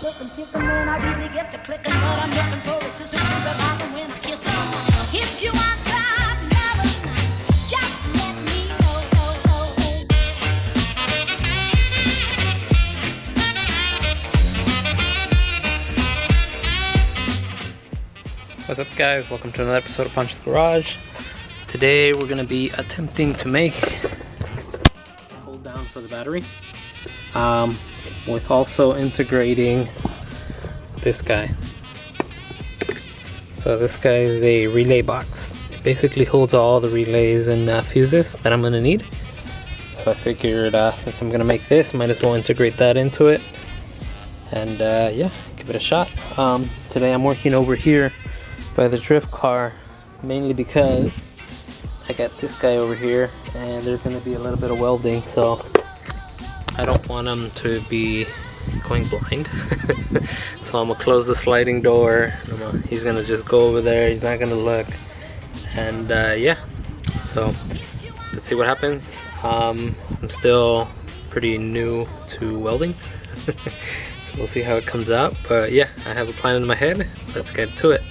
looking, picking when I really get to clicking, but I'm looking for a sister to revive and win a kiss. If you want some love, just let me know. What's up, guys? Welcome to another episode of Panchos Garage. Today we're going to be attempting to make a hold down for the battery, with also integrating this guy. So this guy is a relay box. It basically holds all the relays and fuses that I'm going to need. So I figured since I'm going to make this, might as well integrate that into it. And yeah, give it a shot. Today I'm working over here by the drift car, mainly because I got this guy over here and there's going to be a little bit of welding, so I don't want him to be going blind. So I'm gonna close the sliding door. He's gonna just go over there, he's not gonna look, and yeah, so let's see what happens. I'm still pretty new to welding, so we'll see how it comes out, but yeah, I have a plan in my head. Let's get to it.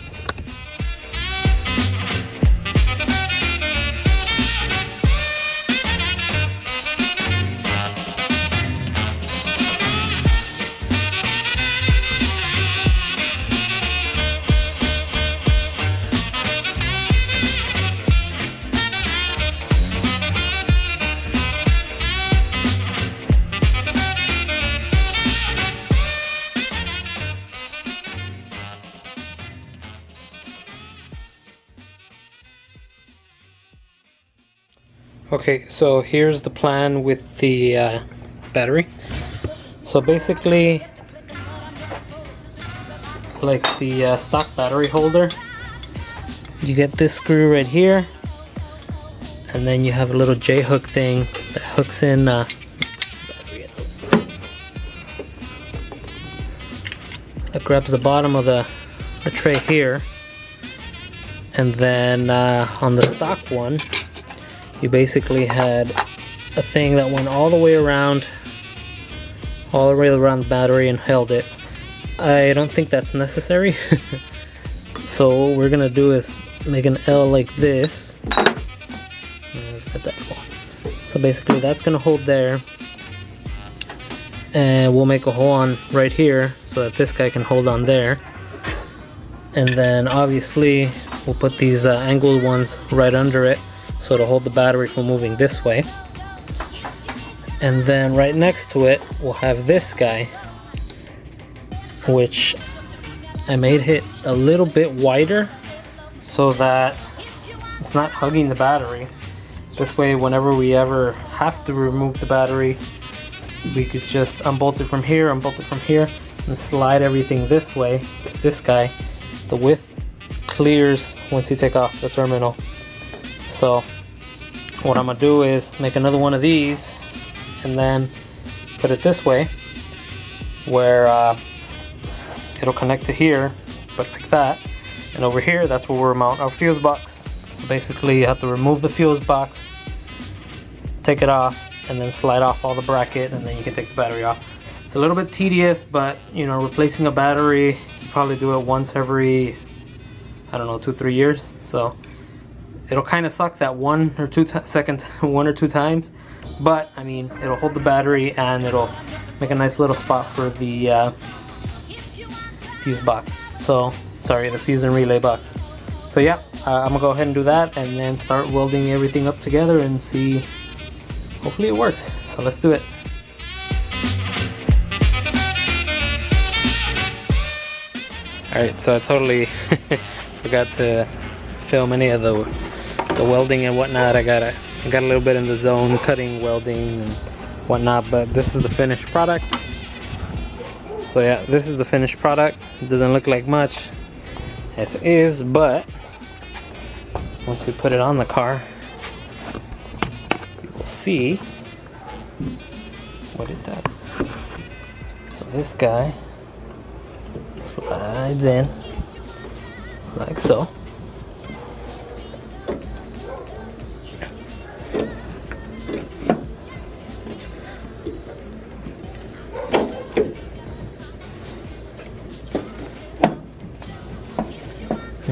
Okay, so here's the plan with the battery. So basically, like the stock battery holder, you get this screw right here, and then you have a little J-hook thing that hooks in that grabs the bottom of the tray here, and then on the stock one, you basically had a thing that went all the way around the battery and held it. I don't think that's necessary. So what we're gonna do is make an L like this. So basically that's gonna hold there, and we'll make a hole on right here so that this guy can hold on there, and then obviously we'll put these angled ones right under it, so to hold the battery from moving this way. And then right next to it we'll have this guy, which I made it a little bit wider so that it's not hugging the battery. This way, whenever we ever have to remove the battery, we could just unbolt it from here, and slide everything this way. This guy, the width clears once you take off the terminal. So what I'm gonna do is make another one of these and then put it this way, where it'll connect to here, but like that. And over here, that's where we'll mount our fuse box. So basically you have to remove the fuse box, take it off, and then slide off all the bracket, and then you can take the battery off. It's a little bit tedious, but you know, replacing a battery, you probably do it once every, I don't know, 2-3 years. So it'll kind of suck that one or two times, but I mean, it'll hold the battery and it'll make a nice little spot for the fuse box. So, sorry, the fuse and relay box. So yeah, I'm gonna go ahead and do that and then start welding everything up together and see, hopefully it works. So let's do it. Alright, so I totally forgot to film any of the welding and whatnot. I got a little bit in the zone cutting, welding and whatnot, but this is the finished product. So yeah, this is the finished product. It doesn't look like much as is, but once we put it on the car, you will see what it does. So this guy slides in like so.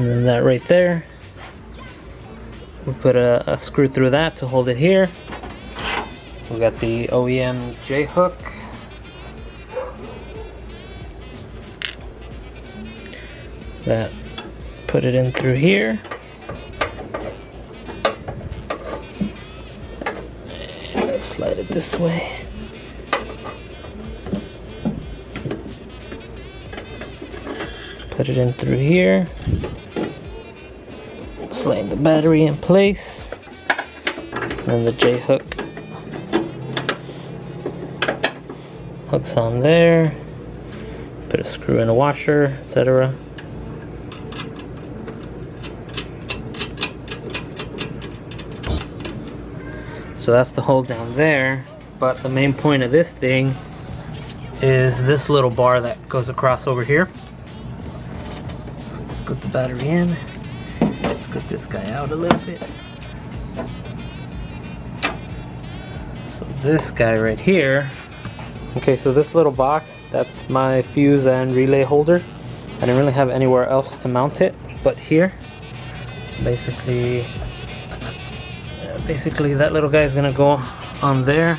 and then that right there. We put a screw through that to hold it here. We got the OEM J hook. That put it in through here. And let's slide it this way. Put it in through here. Slide the battery in place. Then the J hook hooks on there. Put a screw in a washer, etc. So that's the hole down there. But the main point of this thing is this little bar that goes across over here. Scoot the battery in. Scoot this guy out a little bit. So this guy right here. Okay, so this little box, that's my fuse and relay holder. I didn't really have anywhere else to mount it but here. So basically that little guy is gonna go on there.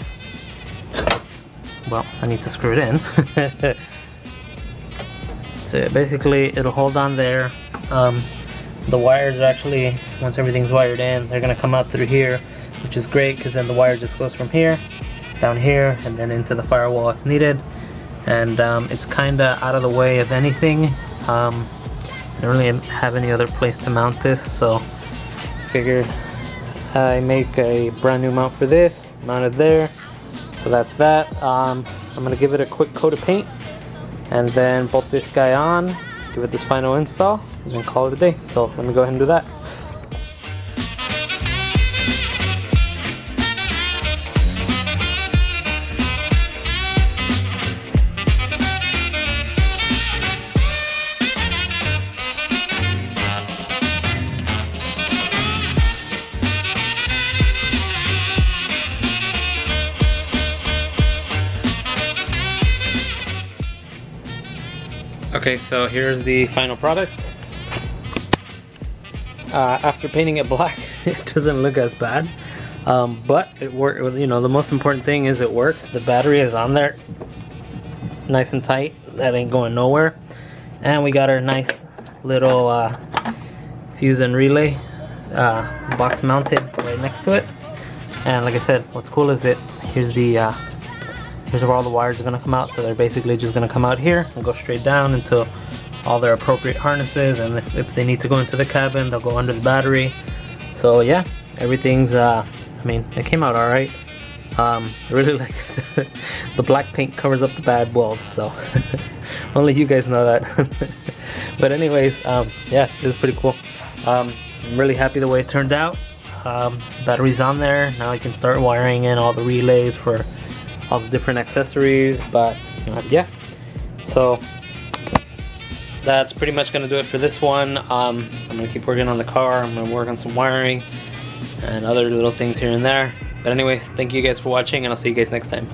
Well, I need to screw it in. So yeah, basically it'll hold on there. The wires are actually, once everything's wired in, they're gonna come out through here, which is great because then the wire just goes from here down here and then into the firewall if needed. And it's kinda out of the way of anything. I don't really have any other place to mount this, so figured I make a brand new mount for this, mount it there. So that's that. I'm gonna give it a quick coat of paint and then bolt this guy on, give it this final install, and then call it a day. So let me go ahead and do that. Okay, so here's the final product. After painting it black, it doesn't look as bad, but it worked. You know, the most important thing is it works. The battery is on there, nice and tight. That ain't going nowhere. And we got our nice little fuse and relay box mounted right next to it. And like I said, what's cool is here's where all the wires are going to come out. So they're basically just going to come out here and go straight down into all their appropriate harnesses, and if they need to go into the cabin, they'll go under the battery. So yeah, everything's I mean, it came out alright. I really like the black paint covers up the bad welds, so only you guys know that. But anyways, yeah, it was pretty cool. I'm really happy the way it turned out. Battery's on there. Now I can start wiring in all the relays for all the different accessories. But yeah, so that's pretty much gonna do it for this one. I'm gonna keep working on the car. I'm gonna work on some wiring and other little things here and there. But anyways, thank you guys for watching, and I'll see you guys next time.